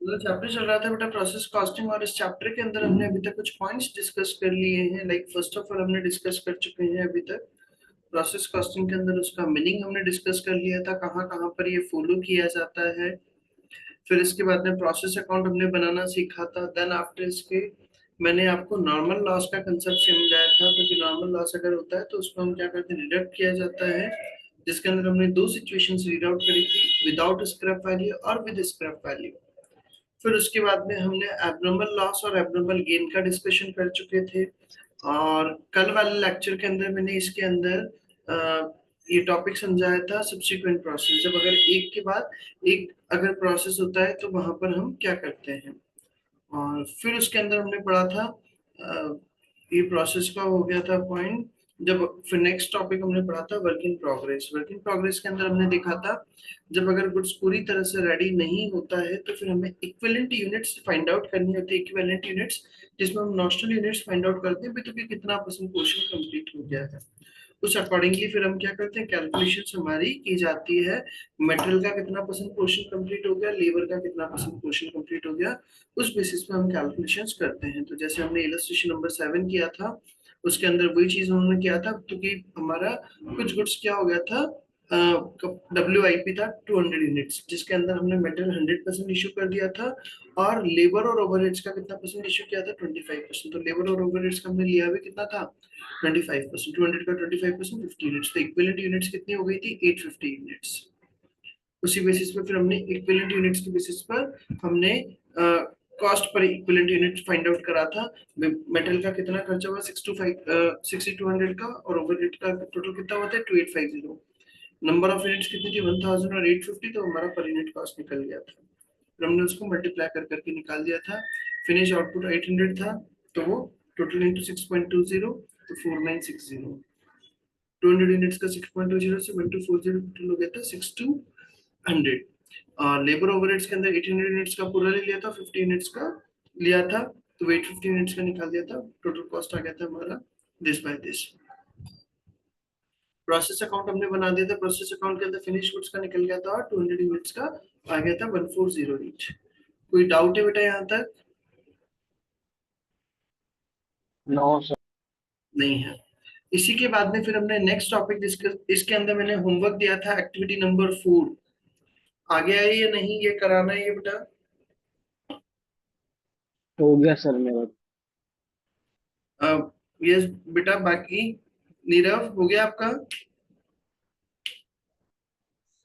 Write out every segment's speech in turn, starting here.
मतलब चैप्टर चल रहा था बेटा प्रोसेस कॉस्टिंग, और इस चैप्टर के अंदर हमने अभी तक कुछ पॉइंट्स डिस्कस कर लिए हैं। लाइक फर्स्ट ऑफ ऑल हमने डिस्कस कर चुके हैं अभी तक प्रोसेस कॉस्टिंग के अंदर उसका मीनिंग हमने डिस्कस कर लिया था, कहाँ कहाँ पर ये फॉलो किया जाता है। फिर इसके बाद में प्रोसेस अकाउंट हमने बनाना सीखा था। देन आफ्टर इसके मैंने आपको नॉर्मल लॉस का कंसेप्ट समझाया था, क्योंकि नॉर्मल लॉस अगर होता है तो उसको हम क्या करते हैं, डिडक्ट किया जाता है, जिसके अंदर हमने दो सिचुएशंस रीड आउट करी थी, विदाउट स्क्रैप वैल्यू और विद स्क्रैप वैल्यू। फिर उसके बाद में हमने एब्नॉर्मल लॉस और एब्नॉर्मल गेन का डिस्कशन कर चुके थे। और कल वाले लेक्चर के अंदर मैंने इसके अंदर ये टॉपिक समझाया था सब्सिक्वेंट प्रोसेस। जब अगर एक के बाद एक अगर प्रोसेस होता है तो वहां पर हम क्या करते हैं। और फिर उसके अंदर हमने पढ़ा था अ, ये प्रोसेस का हो गया था पॉइंट। जब फिर नेक्स्ट टॉपिक हमने पढ़ा था work in progress. Work in progress के अंदर हमने देखा था जब अगर गुड्स पूरी तरह से रेडी नहीं होता है तो फिर हमें इक्विवेलेंट यूनिट्स फाइंड आउट करनी होती है। इक्विवेलेंट यूनिट्स जिसमें हम नॉमिनल यूनिट्स फाइंड आउट करते हैं तो कि कितना परसेंट पोर्शन कंप्लीट हो गया है। उस अकॉर्डिंगली फिर हम क्या करते हैं, कैलकुलेशन हमारी की जाती है। मेटेरियल का कितना परसेंट पोर्शन कंप्लीट हो गया, लेबर का कितना परसेंट पोर्शन कंप्लीट हो गया, उस बेसिस पे हम कैलकुलेशंस करते हैं। तो जैसे हमने इलस्ट्रेशन नंबर 7 किया था, उसके अंदर वही चीज उन्होंने किया था, क्योंकि हमारा कुछ गुड्स क्या हो गया था, WIP था 200 यूनिट्स, जिसके अंदर हमने मेटेरियल 100% इशू कर दिया था, और लेबर और ओवरहेड्स का कितना परसेंट इशू किया था, 25%। तो लेबर और ओवरहेड्स का हमने लिया भी कितना था, 25%। 200 का 25% 50 यूनिट्स, तो इक्विवेलेंट यूनिट्स कितनी हो गई थी, 850 यूनिट्स। उसी बेसिस पर फिर हमने इक्विवेलेंट यूनिट्स के बेसिस पर हमने cost per equivalent unit find out करा था। मेटल का कितना खर्चा हुआ, 6200 का, और ओवरहेड का टोटल कितना हुआ था, 2850। नंबर ऑफ यूनिट्स कितनी थी, 1000 और 850, तो हमारा पर यूनिट कॉस्ट निकल गया था। फिर हमने उसको मल्टीप्लाई कर करके निकाल दिया था। फिनिश आउटपुट 800 था, तो वो टोटल इंटू 6.20, तो 4960। 200 यूनिट्स का 6.20 से 1240 टोटल हो गया था 6200। लेबर ओवरहेड्स के अंदर 1800 यूनिट्स का पूरा ले लिया था, 50 यूनिट्स का लिया था, तो वेट 50 यूनिट्स का निकाल दिया था। टोटल कॉस्ट आ गया था हमारा this by this. Process account हमने बना दिया था। प्रोसेस अकाउंट के अंदर फिनिश गुड्स का निकल गया था, और 200 यूनिट्स का आ गया था 140 ईच। कोई डाउट है बेटा यहाँ तक? No sir. नहीं है। इसी के बाद में फिर हमने नेक्स्ट टॉपिक डिस्कस, इसके अंदर मैंने होमवर्क दिया था एक्टिविटी नंबर 4। आगे है या नहीं, ये कराना है ये बेटा? हो गया सर मेरा। यस बेटा। बाकी नीरव हो गया आपका?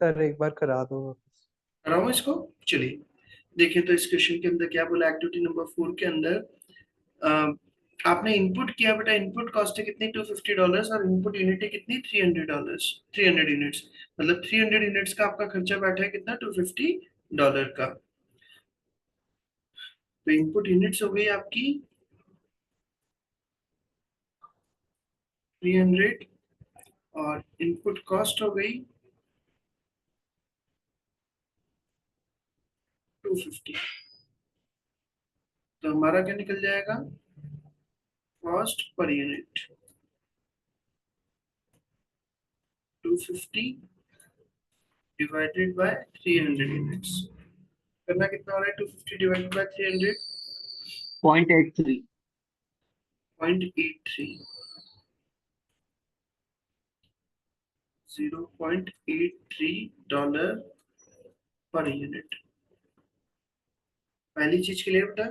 सर एक बार करा दो वापस। कराऊं इसको? चलिए देखिए, तो इस क्वेश्चन के अंदर क्या बोला, एक्टिविटी नंबर 4 के अंदर आपने इनपुट किया बेटा, इनपुट कॉस्ट है कितनी, $250, और इनपुट यूनिट है कितनी, $300। 300 यूनिट्स, मतलब 300 यूनिट्स का आपका खर्चा बैठा है कितना, $250 का। तो इनपुट यूनिट्स हो गई आपकी 300, और इनपुट कॉस्ट हो गई 250। तो हमारा क्या निकल जाएगा, cost per unit 250 divided by 300 units. करना कितना हो रहा है, 250 डिवाइडेड बाय 300, 0.83। 0.83, $0.83 per unit. पहली चीज क्लियर बेटा?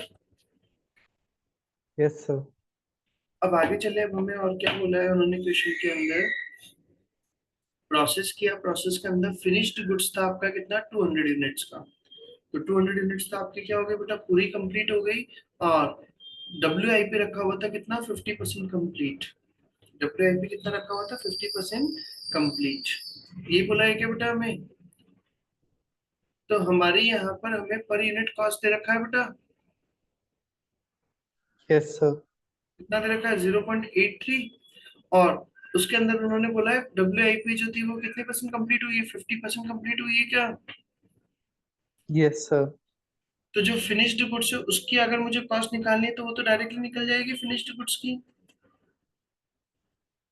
Yes sir. अब आगे चले, अब हमें और क्या बोला है उन्होंने क्वेश्चन के अंदर, प्रोसेस किया, प्रोसेस के अंदर फिनिश्ड गुड्स था आपका कितना, 200 यूनिट्स का। तो 200 यूनिट्स तो आपकी क्या हो गई बेटा, पूरी कंप्लीट हो गई। और WIP रखा हुआ था कितना, 50% कंप्लीट। WIP कितना रखा हुआ था, 50% कंप्लीट। ये बोला है क्या बेटा हमें? तो हमारे यहाँ पर हमें पर यूनिट कॉस्ट दे रखा है बेटा, यस सर। कितना दे रखा है, 0.83। और उसके अंदर उन्होंने बोला है WIP जो थी वो कितने परसेंट कंप्लीट हुई है, 50% कंप्लीट हुई है क्या? Yes sir. तो जो फिनिश्ड गुड्स है उसकी अगर मुझे कॉस्ट निकालनी है तो वो तो डायरेक्टली निकल जाएगी फिनिश्ड गुड्स की।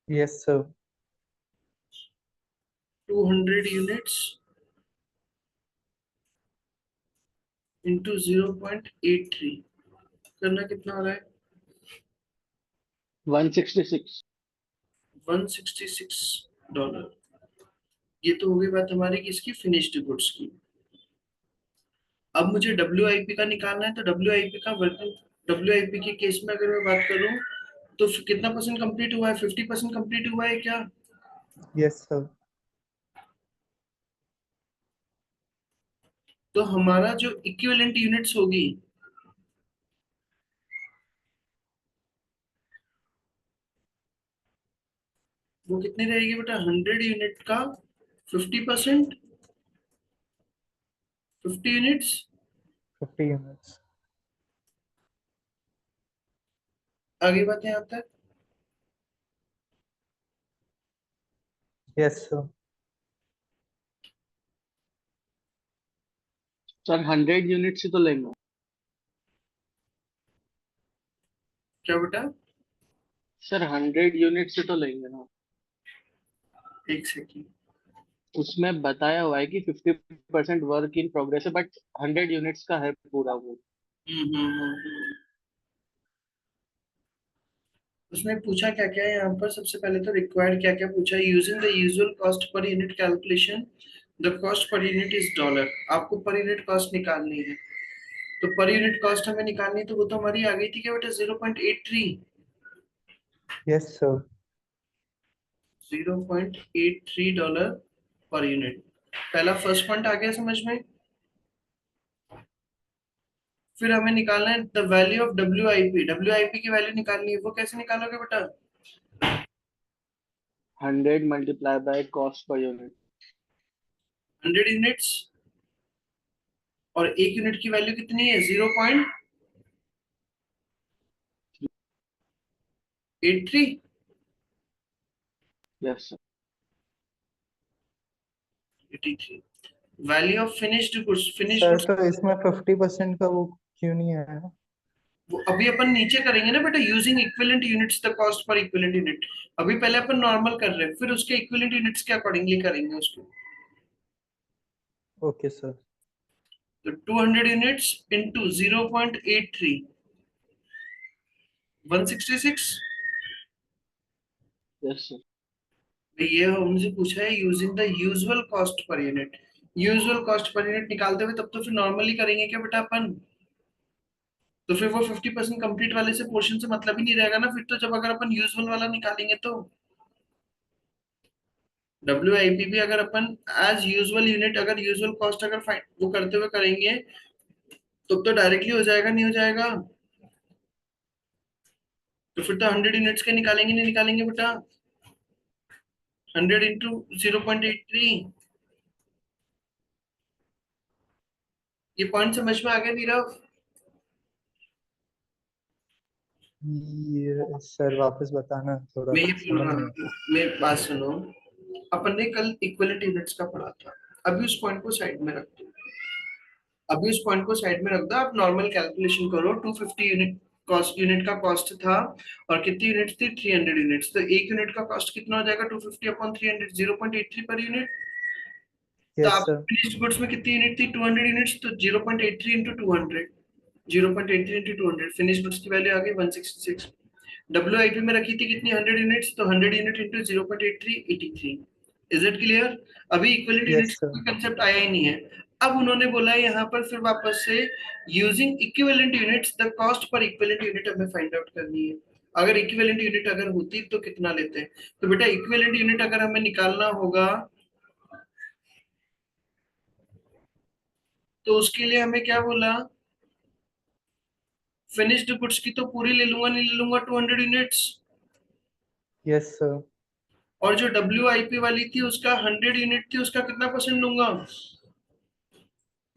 Yes sir. 200 यूनिट्स इंटू 0.83 करना कितना हो रहा है? 166. $166। ये तो हो गई बात हमारी किसकी, फिनिश्ड गुड्स की। अब मुझे WIP का निकालना है, तो WIP का वर्किंग, WIP के केस में अगर मैं बात करूं तो कितना परसेंट कंप्लीट हुआ है? 50% कंप्लीट हुआ है क्या? Yes, sir. तो हमारा जो इक्विवेलेंट यूनिट्स होगी वो कितनी रहेगी बेटा? 100 यूनिट का 50%, 50 यूनिट्स। 50 units. आगे बात यहाँ तक। Yes, sir. सर 100 यूनिट से तो लेंगे. क्या बेटा? सर 100 यूनिट से तो लेंगे ना. एक सेकेंड। उसमें बताया हुआ है कि 50% वर्क इन प्रोग्रेस है, बट 100 यूनिट्स का है पूरा वो. हम्म। उसमें पूछा क्या क्या है यहाँ पर? सबसे पहले तो रिक्वायर्ड क्या क्या पूछा है? Using the usual cost per unit calculation, the cost per unit is dollar. आपको पर यूनिट कॉस्ट निकालनी है, तो पर यूनिट कॉस्ट हमें निकालनी है, तो वो तो हमारी आ गई थी क्या बेटा? 0.83। Yes, sir. $0.83 per unit. पहला फर्स्ट पॉइंट आ गया समझ में। फिर हमें निकालना है the value of WIP। WIP की वैल्यू निकालनी है, वो कैसे निकालोगे बेटा? 100 multiply by cost per unit. 100 units, और एक यूनिट की वैल्यू कितनी है? 0.83। Yes sir. 83। Value of finished goods, finished sir goods तो इसमें 50% का वो क्यों नहीं आया? वो अभी अपन नीचे करेंगे ना बेटा, using equivalent units the cost per equivalent unit. अभी पहले अपन नॉर्मल कर रहे हैं, फिर उसके इक्विवेलेंट यूनिट्स के अकॉर्डिंगली करेंगे उसको। Okay sir. तो 200 यूनिट्स इंटू 0.83, 166। Yes sir. ये हमसे पूछा है using the usual cost per unit. Usual cost per unit निकालते हुए तब तो फिर नॉर्मली करेंगे क्या बेटा अपन? तो फिर वो 50% कंप्लीट वाले से पोर्शन से मतलब ही नहीं रहेगा ना फिर तो, जब अगर अपन यूजुअल वाला निकालेंगे तो। WIP भी अगर अपन एज यूजुअल यूनिट, अगर यूजुअल कॉस्ट अगर फाइंड वो करते हुए करेंगे तो डायरेक्टली हो जाएगा, नहीं हो जाएगा? तो फिर तो 100 यूनिट्स के निकालेंगे, नहीं निकालेंगे बेटा? 100 इंटू 0.83। ये पॉइंट समझ में आ गया नीरव? ये सर वापस बताना, थोड़ा मैं ये बोल समझ रहा नहीं हूँ, आया. मेरी बात सुनो। अपन ने कल इक्विवेलेंट यूनिट्स का पढ़ा था, अभी उस पॉइंट को साइड में रख दो। अभी उस पॉइंट को साइड में रख दो, आप नॉर्मल कैलकुलेशन करो। 250 यूनिट कॉस्ट, यूनिट का कॉस्ट था, और कितनी यूनिट थी? 300 यूनिट्स। तो एक यूनिट का कॉस्ट कितना हो जाएगा? 250 अपॉन 300, 0.83 पर यूनिट। तो यस आप सर. फिनिश्ड गुड्स में कितनी यूनिट थी? 200 यूनिट्स। तो 0.83 इंटू 200, 0.83 इंटू 200, फिनिश्ड गुड्स की वैल्यू आ गई 166। WIP में रखी थी कितनी? 100 यूनिट्स। तो 100 unit into 0.83, 83। Is it clear? अभी इक्विवेलेंट यस यूनिट्स सर. का कंसेप्ट आया ही नहीं है। अब उन्होंने बोला है यहाँ पर फिर वापस से, using equivalent units the cost per equivalent unit हमें फाइंड आउट करनी है। अगर इक्विवेलेंट यूनिट अगर होती तो कितना लेते हैं? तो बेटा इक्विवेलेंट यूनिट अगर हमें निकालना होगा तो उसके लिए हमें क्या बोला? फिनिश्ड गुड्स की तो पूरी ले लूंगा, नहीं ले लूंगा 200 यूनिट्स। Yes sir. और जो WIP वाली थी उसका 100 यूनिट थी, उसका कितना परसेंट लूंगा?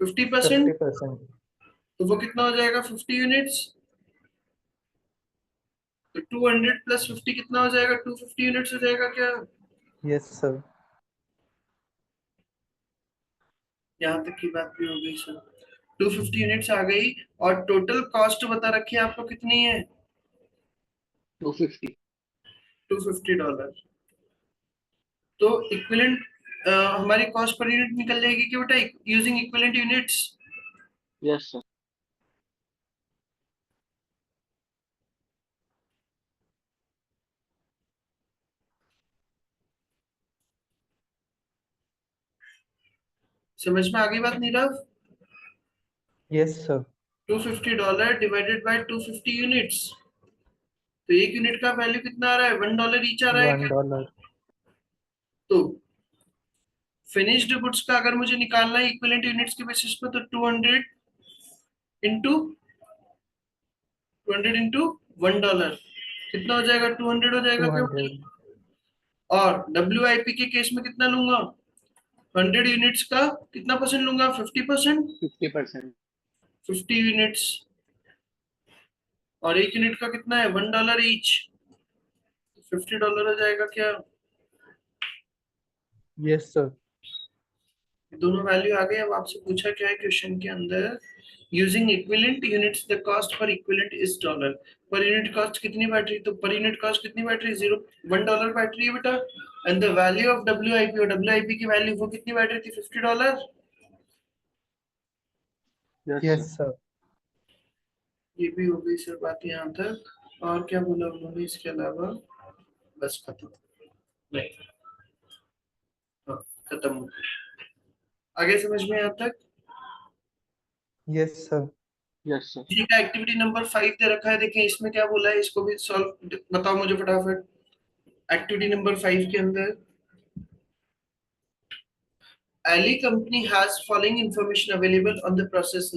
50%। 50%. तो वो कितना हो जाएगा? 50 यूनिट्स। तो 200 प्लस 50 कितना हो जाएगा? 250 यूनिट्स हो जाएगा क्या? Yes sir. यहाँ तक की बात भी हो गई सर। 250 यूनिट्स आ गई, और टोटल कॉस्ट बता रखी है आपको कितनी है? 250. $250। तो इक्विवेलेंट हमारी कॉस्ट पर यूनिट निकल जाएगी कि बेटा, using equivalent units. Yes sir. समझ में आ गई बात Nirav? Yes sir. $250 divided by 250 units, तो एक यूनिट का वैल्यू कितना आ रहा है? $1 ईच आ रहा है क्या? $1। तो फिनिश्ड गुड्स का अगर मुझे निकालना है इक्विवेलेंट यूनिट्स के बेसिस पे, तो 200 इंटू $1 कितना हो जाएगा? 200 हो जाएगा क्या? 200। और WIP के केस में कितना लूंगा? 100 यूनिट्स का कितना परसेंट लूंगा? 50%। 50%। 50 यूनिट्स, और एक यूनिट का कितना है? $1 ईच, $50 हो जाएगा क्या? Yes sir. दोनों वैल्यू आ गए। अब आपसे पूछा क्या है क्वेश्चन के अंदर? Using equivalent units the cost per equivalent is dollar. Per unit cost कितनी बैटरी? तो पर यूनिट कॉस्ट कितनी बैटरी? $1 बैटरी है बेटा। And the value of WIP, और WIP की वैल्यू वो कितनी बैटरी थी? $50। Yes yes sir. सर। ये भी हो गई सर बात यहाँ तक। और क्या बोला उन्होंने इसके अलावा? बस खत्म। नहीं, हाँ, खत्म हो गया। आगे समझ में यहाँ तक? Yes sir. Yes sir. ठीक है, एक्टिविटी नंबर 5 दे रखा है, देखें इसमें क्या बोला है, इसको भी सॉल्व बताओ मुझे फटाफट। एक्टिविटी नंबर 5 के अंदर Ely company has following information available on the process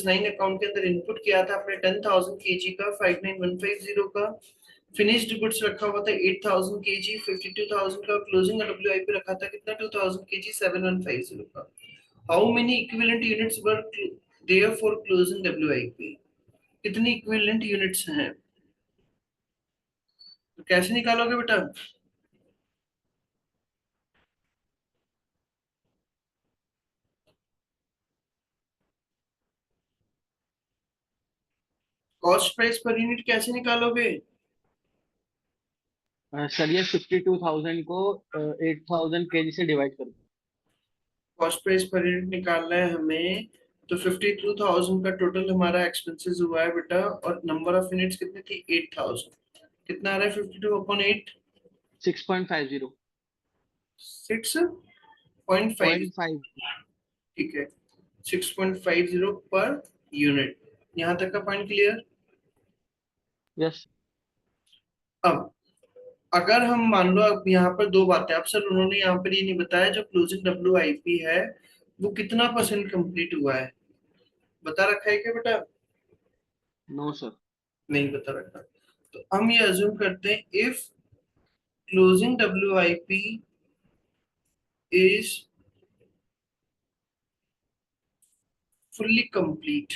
9 account के अंदर इनपुट किया था आपने 10,000 केजी का, 59150 का। फिनिश्ड गुड्स रखा हुआ था 8,000 केजी, 52,000 का। क्लोजिंग WIP रखा था कितना? 2,000 केजी, 7,150 का। How many equivalent units were there for closing WIP? कितनी इक्विवेलेंट यूनिट्स हैं? तो कैसे निकालोगे बेटा? कॉस्ट प्राइस पर यूनिट कैसे निकालोगे? सर ये 52,000 को 8,000 केजी से डिवाइड कर दो। कॉस्ट प्राइस पर यूनिट निकालना है हमें, तो 52,000 का टोटल हमारा एक्सपेंसेस हुआ है बेटा, और नंबर ऑफ यूनिट्स कितनी थी? 8,000। कितना आ रहा है 52/8? 6.50। 6.5। 0.5। ठीक है, 6.50 पर यूनिट। यहाँ तक का पॉइंट क्लियर? यस। अब अगर हम मान लो, अब यहाँ पर दो बातें, अब सर उन्होंने यहाँ पर ये नहीं बताया जो क्लोजिंग WIP है वो कितना परसेंट कंप्लीट हुआ है, बता रखा है क्या बेटा? No sir. नहीं बता रखा। तो हम ये अज्यूम करते हैं, if closing WIP is fully complete,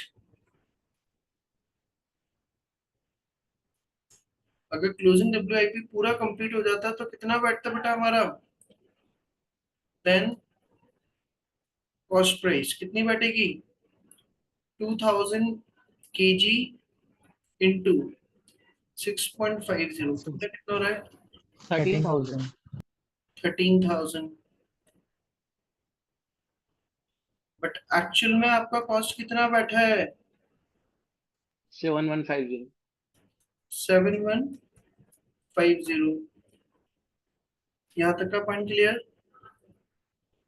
अगर क्लोजिंग WIP पूरा कंप्लीट हो जाता तो कितना बैठता बेटा हमारा? देन कॉस्ट प्राइस कितनी बैठेगी? 2,000 केजी इंटू 6.50, कितना हो रहा है? 13,000। 13,000। 13,000। बट एक्चुअल में आपका कॉस्ट कितना बैठा है? 7,150। 7,150। यहाँ तक का point clear?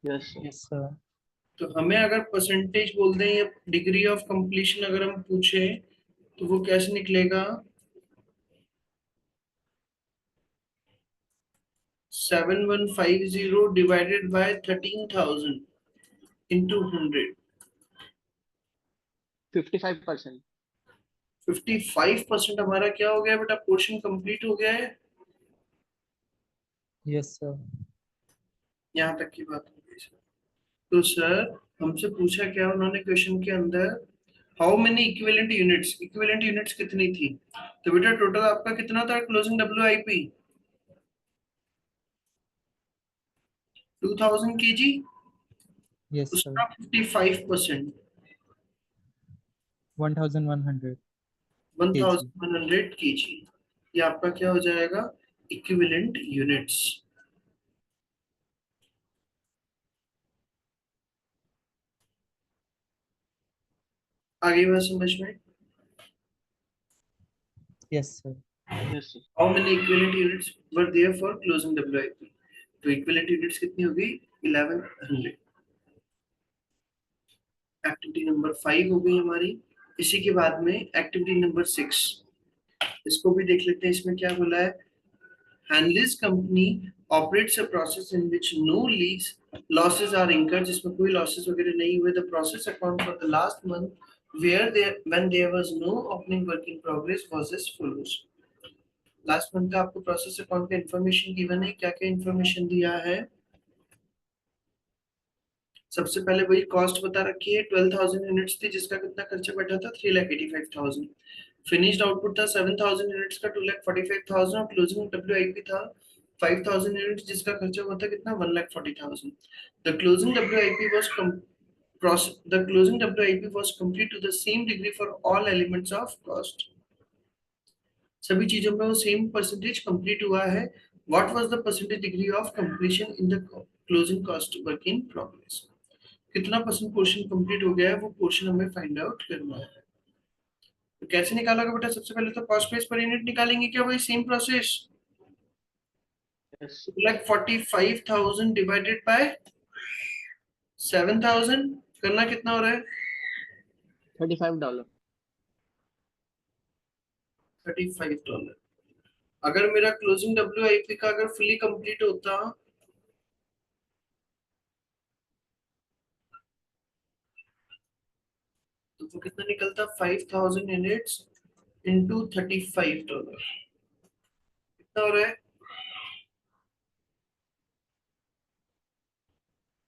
Yes sir. Yes sir. तो हमें अगर परसेंटेज बोल दें या डिग्री ऑफ कंप्लीशन अगर हम पूछे, तो वो कैसे निकलेगा? 7,150 डिवाइडेड बाय 13,000 इंटू 100। 55%। 55% हमारा क्या हो गया बेटा? पोर्शन कंप्लीट हो गया है। Yes sir. यहाँ तक की बात हो गई सर। तो सर हमसे पूछा क्या उन्होंने क्वेश्चन के अंदर? हाउ मेनी इक्विवेलेंट यूनिट्स कितनी थी? तो बेटा टोटल आपका कितना था closing WIP? 2,000 KG, yes sir. उसका 55%, 1100 केजी। 1,100 केजी। ये आपका क्या हो जाएगा? Equivalent units. आगे बात समझ में? Yes, sir. Yes sir. How many equivalent units were there for closing WIP? तो equivalent units कितनी होगी? 1100। एक्टिविटी नंबर 5 हो गई हमारी। इसी के बाद में एक्टिविटी नंबर 6, इसको भी देख लेते हैं। इसमें क्या बोला है? Hanley's company operates a process in which no leaks losses are incurred, जिसमें कोई losses वगैरह नहीं हुए। The process account for the last month when there was no opening work in progress was as follows. Last month का आपको process account का information given है। क्या क्या इंफॉर्मेशन दिया है? सबसे पहले वही कॉस्ट बता रखी है, 12,000 यूनिट्स थी जिसका कितना खर्चा बैठा था? 3,85,000। फिनिश्ड आउटपुट था 7,000 यूनिट्स का, 2,45,000। और क्लोजिंग डब्ल्यूआईपी था 5,000 यूनिट्स जिसका खर्चा हुआ था कितना? 1,40,000। The closing WIP was complete to the same degree for all elements of cost. सभी चीजों में वो सेम परसेंटेज कंप्लीट हुआ है। What was the percentage degree of completion in the closing cost work in progress? कितना percent portion complete हो गया है, वो पोर्शन हमें फाइंड आउट करना है। तो कैसे निकालोगे बेटा? सबसे पहले तो कॉस्ट प्राइस पर यूनिट निकालेंगे। क्या वही same process? Yes. Like 45,000 divided by 7,000 करना कितना हो रहा है? $35। $35। अगर मेरा क्लोजिंग डब्ल्यूआईपी का अगर फुली कंप्लीट होता तो वो कितना निकलता? 5,000 यूनिट्स इंटू $35 कितना हो रहा है?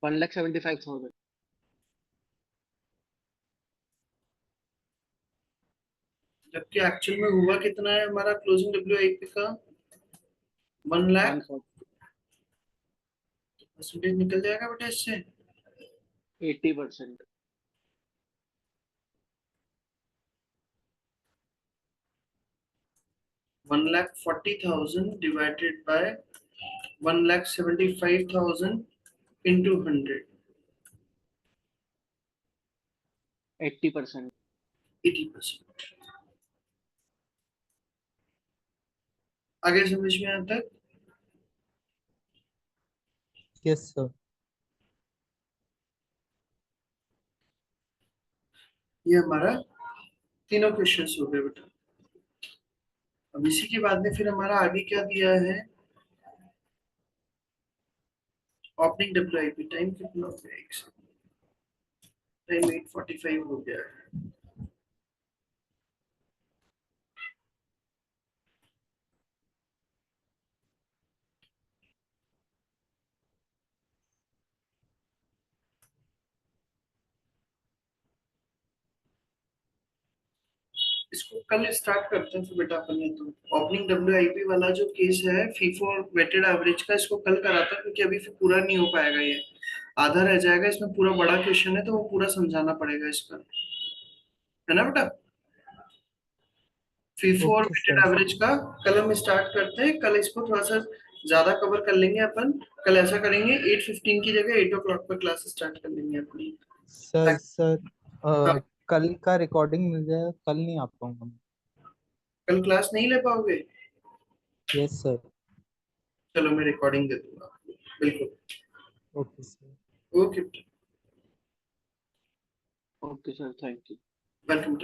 1,75,000। जबकि एक्चुअल में हुआ कितना है हमारा क्लोजिंग डब्ल्यूआईपी का? 1 लाख। 140। परसेंटेज निकल जाएगा बेटा इससे। 80%। 1,40,000 डिवाइडेड बाय 1,75,000 इंटू 100, 80%। 80%। आगे समझ में आता है? Yes, sir. ये हमारा तीनों क्वेश्चंस हो गए बेटा। अब इसी के बाद में फिर हमारा आगे क्या दिया है? ओपनिंग डब्ल्यूआईपी टाइम कितना हो गया? टाइम 8:45 हो गया है। इसको कल स्टार्ट करते हैं फिर बेटा अपन। ये तो ओपनिंग डब्ल्यूआईपी वाला जो केस है फीफो और वेटेड एवरेज का, इसको कल कराता है क्योंकि अभी फिर पूरा नहीं हो पाएगा। ये आधा रह जाएगा। इसमें पूरा बड़ा क्वेश्चन है तो वो पूरा समझाना पड़ेगा इसका, है ना बेटा? फीफो और Okay, वेटेड sir. एवरेज का कल हम स्टार्ट करते हैं। कल इसको थोड़ा सा ज्यादा कवर कर लेंगे अपन। कल ऐसा करेंगे 8:15 की जगह 8 o'clock पर क्लास स्टार्ट कर लेंगे अपनी। सर हाँ, कल का रिकॉर्डिंग मिल जाएगा, कल नहीं आ पाऊंगा मैं। कल क्लास नहीं ले पाओगे? Yes sir. चलो मैं रिकॉर्डिंग दे दूंगा आपको। बिल्कुल। Okay sir. Okay, okay sir, thank you. Welcome.